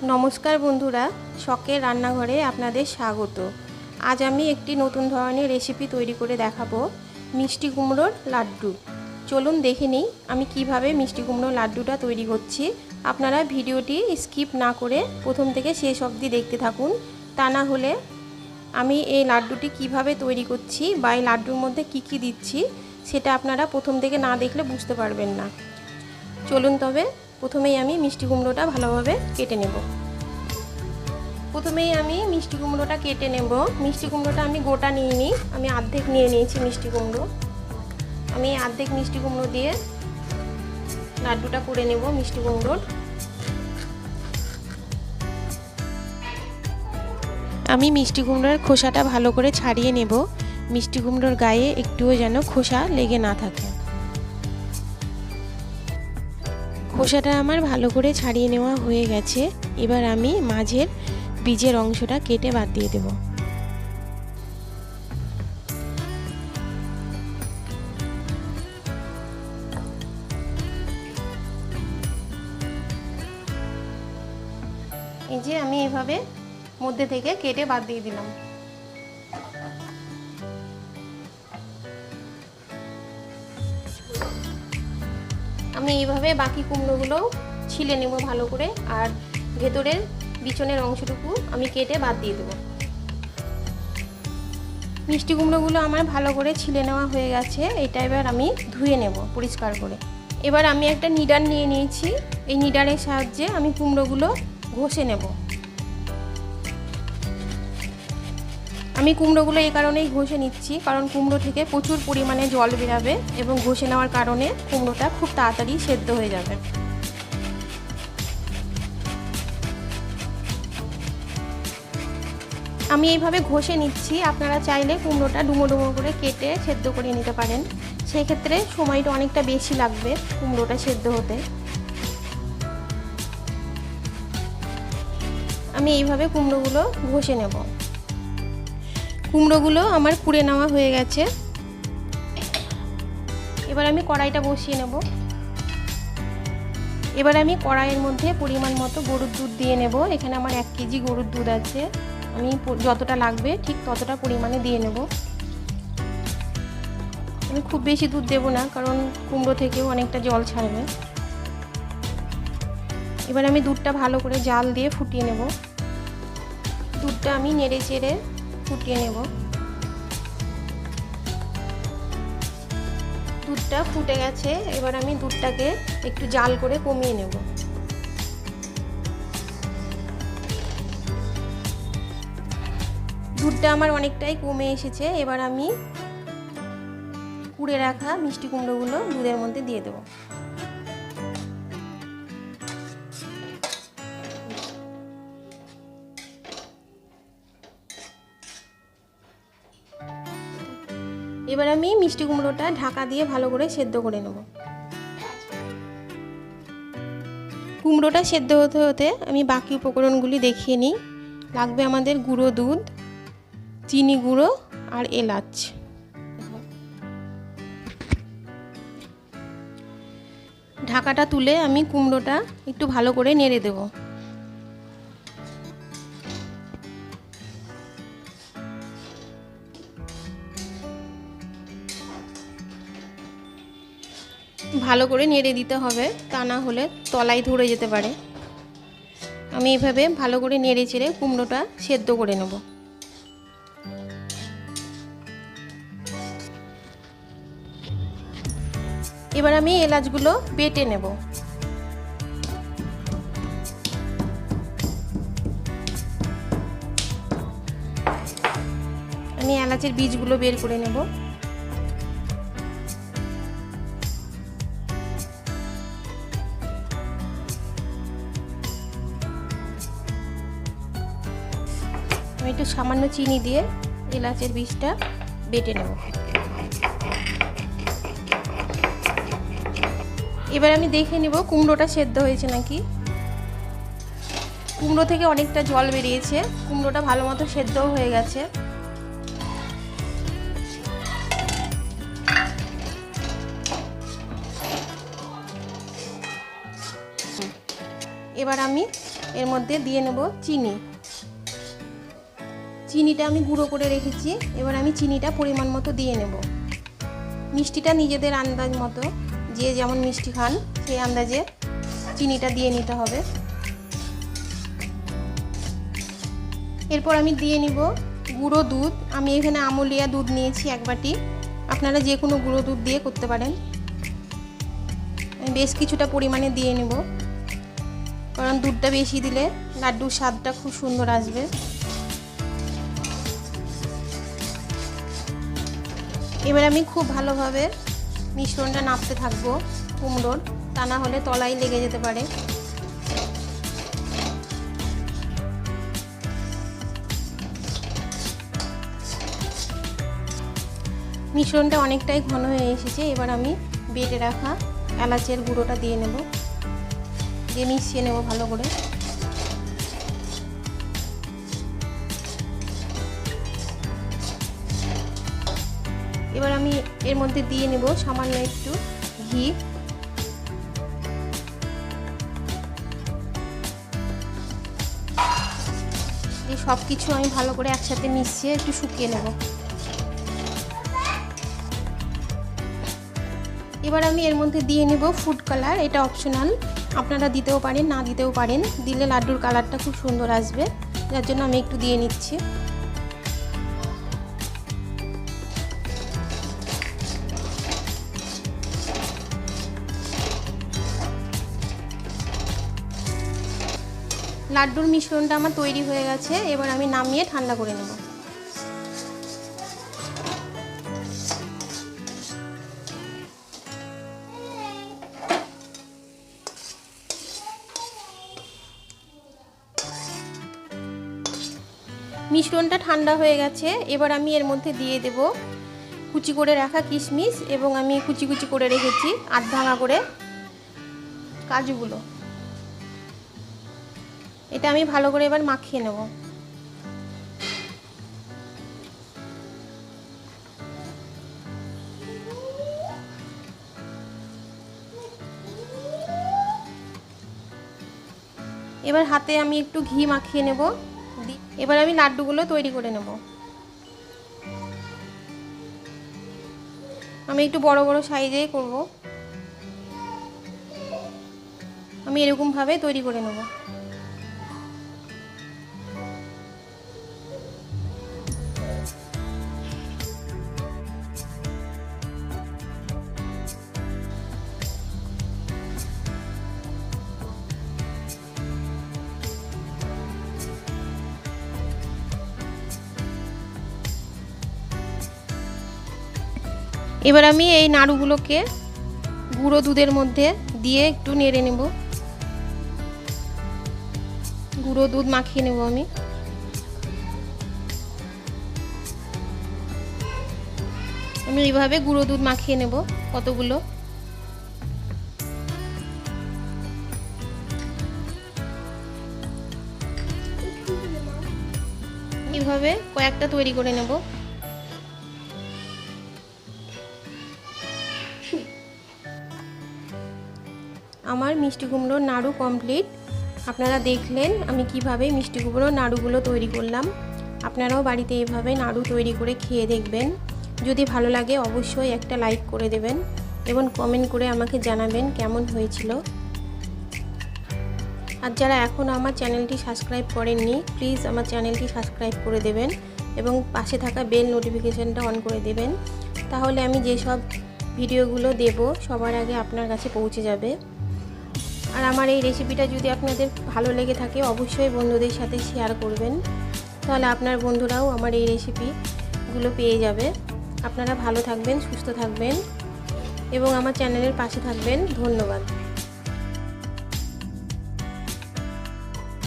নমস্কার বন্ধুরা, শখের রান্নাঘরে আপনাদের স্বাগত। আজ আমি একটি নতুন ধরনের রেসিপি তৈরি করে দেখাবো, মিষ্টি কুমড়োর লাড্ডু। চলুন দেখে নিই আমি কিভাবে মিষ্টি কুমড়োর লাড্ডুটা তৈরি করছি। আপনারা ভিডিওটি স্কিপ না করে প্রথম থেকে শেষ অবধি দেখতে থাকুন, তা না হলে আমি এই লাড্ডুটি কিভাবে তৈরি করছি বা এই লাড্ডুর মধ্যে কি কি দিচ্ছি সেটা আপনারা প্রথম থেকে না দেখলে বুঝতে পারবেন না। চলুন তবে প্রথমেই আমি মিষ্টি কুমড়োটা ভালোভাবে কেটে নেব। প্রথমেই আমি মিষ্টি কুমড়োটা কেটে নেব। মিষ্টি কুমড়োটা আমি গোটা নিইনি, আমি অর্ধেক নিয়ে নিয়েছি মিষ্টি কুমড়ো। আমি অর্ধেক মিষ্টি কুমড়ো দিয়ে লাড্ডুটা করে নেব মিষ্টি কুমড়োর। আমি মিষ্টি কুমড়োর খোসাটা ভালো করে ছাড়িয়ে নেব, মিষ্টি কুমড়োর গায়ে একটুও যেন খোসা লেগে না থাকে। খোসাটা আমার ভালো করে ছাড়িয়ে নেওয়া হয়ে গেছে। এবার আমি মাঝের বীজের অংশটা কেটে বাদ দিয়ে দেব। এই যে আমি এভাবে মধ্যে থেকে কেটে বাদ দিয়ে দিলাম। আমি এইভাবে বাকি কুমড়োগুলো ছিলে নেব ভালো করে, আর ভেতরের বিচনের অংশটুকু আমি কেটে বাদ দিয়ে দেবো। মিষ্টি কুমড়োগুলো আমার ভালো করে ছিলে নেওয়া হয়ে গেছে। এটা এবার আমি ধুয়ে নেব পরিষ্কার করে। এবার আমি একটা নিডার নিয়ে নিয়েছি, এই নিডারের সাহায্যে আমি কুমড়োগুলো ঘষে নেব। আমি কুমড়োগুলো এই কারণেই ঘষে নিচ্ছি, কারণ কুমড়ো থেকে প্রচুর পরিমাণে জল বেরাবে এবং ঘষে নেওয়ার কারণে কুমড়োটা খুব তাড়াতাড়ি সেদ্ধ হয়ে যাবে। আমি এইভাবে ঘষে নিচ্ছি। আপনারা চাইলে কুমড়োটা ডুমো ডুমো করে কেটে সেদ্ধ করে নিতে পারেন, সেক্ষেত্রে সময়টা অনেকটা বেশি লাগবে কুমড়োটা সেদ্ধ হতে। আমি এইভাবে কুমড়োগুলো ঘষে নেব। কুমড়োগুলো আমার কুড়ে নেওয়া হয়ে গেছে। এবার আমি কড়াইটা বসিয়ে নেব। এবার আমি কড়াইয়ের মধ্যে পরিমাণ মতো গরুর দুধ দিয়ে নেব। এখানে আমার 1 কেজি গরুর দুধ আছে, আমি যতটা লাগবে ঠিক ততটা পরিমাণে দিয়ে নেব। আমি খুব বেশি দুধ দেব না, কারণ কুমড়ো থেকেও অনেকটা জল ছাড়বে। এবার আমি দুধটা ভালো করে জাল দিয়ে ফুটিয়ে নেব। দুধটা আমি নেড়ে চেড়ে ফুটিয়ে নেব। দুধটা ফুটে গেছে, এবার আমি দুধটাকে একটু জাল করে কমিয়ে নেব। দুধটা আমার অনেকটাই কমে এসেছে। এবার আমি কুড়ে রাখা মিষ্টি কুমড়োগুলো দুধের মধ্যে দিয়ে দেব। এবার আমি মিষ্টি কুমড়োটা ঢাকা দিয়ে ভালো করে সেদ্ধ করে নেব। কুমড়োটা সেদ্ধ হতে হতে আমি বাকি উপকরণগুলি দেখিয়ে নিই। লাগবে আমাদের গুঁড়ো দুধ, চিনি গুঁড়ো আর এলাচ। ঢাকাটা তুলে আমি কুমড়োটা একটু ভালো করে নেড়ে দেব। ভালো করে নেড়ে দিতে হবে, তা না হলে তলায় ধরে যেতে পারে। আমি এভাবে ভালো করে নেড়ে চেড়ে কুমড়োটা সেদ্ধ করে নেব। এবার আমি এলাচগুলো বেটে নেব। আমি এলাচের বীজগুলো বের করে নেব। আমি একটু সামান্য চিনি দিয়ে এলাচের বীজটা বেটে নেব। এবার আমি দেখে নেব কুমড়োটা সেদ্ধ হয়েছে নাকি। কুমড়ো থেকে অনেকটা জল বেরিয়েছে, কুমড়োটা ভালো মতো সেদ্ধও হয়ে গেছে। এবার আমি এর মধ্যে দিয়ে নেব চিনি। চিনিটা আমি গুঁড়ো করে রেখেছি, এবার আমি চিনিটা পরিমাণ মতো দিয়ে নেব। মিষ্টিটা নিজেদের আন্দাজ মতো, যে যেমন মিষ্টি খান সেই আন্দাজে চিনিটা দিয়ে নিতে হবে। এরপর আমি দিয়ে নিব গুঁড়ো দুধ। আমি এখানে আমুলিয়া দুধ নিয়েছি 1 বাটি, আপনারা যে কোনো গুঁড়ো দুধ দিয়ে করতে পারেন। আমি বেশ কিছুটা পরিমাণে দিয়ে নেব, কারণ দুধটা বেশি দিলে লাড্ডুর স্বাদটা খুব সুন্দর আসবে। এবার আমি খুব ভালোভাবে মিশ্রণটা নাড়তে থাকবো কুমড়োর, তা না হলে তলায় লেগে যেতে পারে। মিশ্রণটা অনেকটাই ঘন হয়ে এসেছে, এবার আমি বেটে রাখা এলাচের গুঁড়োটা দিয়ে নেব, দিয়ে মিশিয়ে নেব ভালো করে। এবার আমি এর মধ্যে দিয়ে নেব সামান্য একটু ঘি। এই সব কিছু আমি ভালো করে একসাথে মিশিয়ে একটু শুকিয়ে নেব। এবার আমি এর মধ্যে দিয়ে নেব ফুড কালার। এটা অপশনাল, আপনারা দিতেও পারেন না দিতেও পারেন, দিলে লাড্ডুর কালারটা খুব সুন্দর আসবে, যার জন্য আমি একটু দিয়ে নিচ্ছি। লাড্ডুর মিশ্রণটা আমার তৈরি হয়ে গেছে, এবার আমি নামিয়ে ঠান্ডা করে নেব। মিশ্রণটা ঠান্ডা হয়ে গেছে, এবার আমি এর মধ্যে দিয়ে দেব কুচি করে রাখা কিশমিশ, এবং আমি কুচি কুচি করে রেখেছি 8 ভাঙা করে কাজুগুলো। এটা আমি ভালো করে এবার মাখিয়ে নেব। এবার হাতে আমি একটু ঘি মাখিয়ে নেব। এবার আমি লাড্ডুগুলো তৈরি করে নেব। আমি একটু বড় বড় সাইজেই করব। আমি এরকমভাবে তৈরি করে নেব। এবার আমি এই নাড়ুগুলোকে গুঁড়ো দুধের মধ্যে দিয়ে একটু নেড়ে নেব। গুঁড়ো দুধ মাখিয়ে নেব আমি। এইভাবে গুঁড়ো দুধ মাখিয়ে নেব কতগুলো। এইভাবে কয়েকটা তৈরি করে নেব। আমার মিষ্টি কুমড়োর নাড়ু কমপ্লিট। আপনারা দেখলেন আমি কিভাবে মিষ্টি কুমড়োর নাড়ুগুলো তৈরি করলাম। আপনারাও বাড়িতে এইভাবে নাড়ু তৈরি করে খেয়ে দেখবেন। যদি ভালো লাগে অবশ্যই একটা লাইক করে দেবেন এবং কমেন্ট করে আমাকে জানাবেন কেমন হয়েছিল। আর যারা এখনও আমার চ্যানেলটি সাবস্ক্রাইব করেননি, প্লিজ আমার চ্যানেলটি সাবস্ক্রাইব করে দেবেন এবং পাশে থাকা বেল নোটিফিকেশানটা অন করে দেবেন। তাহলে আমি যেসব ভিডিওগুলো দেব সবার আগে আপনার কাছে পৌঁছে যাবে। আর আমার এই রেসিপিটা যদি আপনাদের ভালো লেগে থাকে অবশ্যই বন্ধুদের সাথে শেয়ার করবেন, তাহলে আপনার বন্ধুরাও আমার এই রেসিপিগুলো পেয়ে যাবে। আপনারা ভালো থাকবেন, সুস্থ থাকবেন এবং আমার চ্যানেলের পাশে থাকবেন। ধন্যবাদ।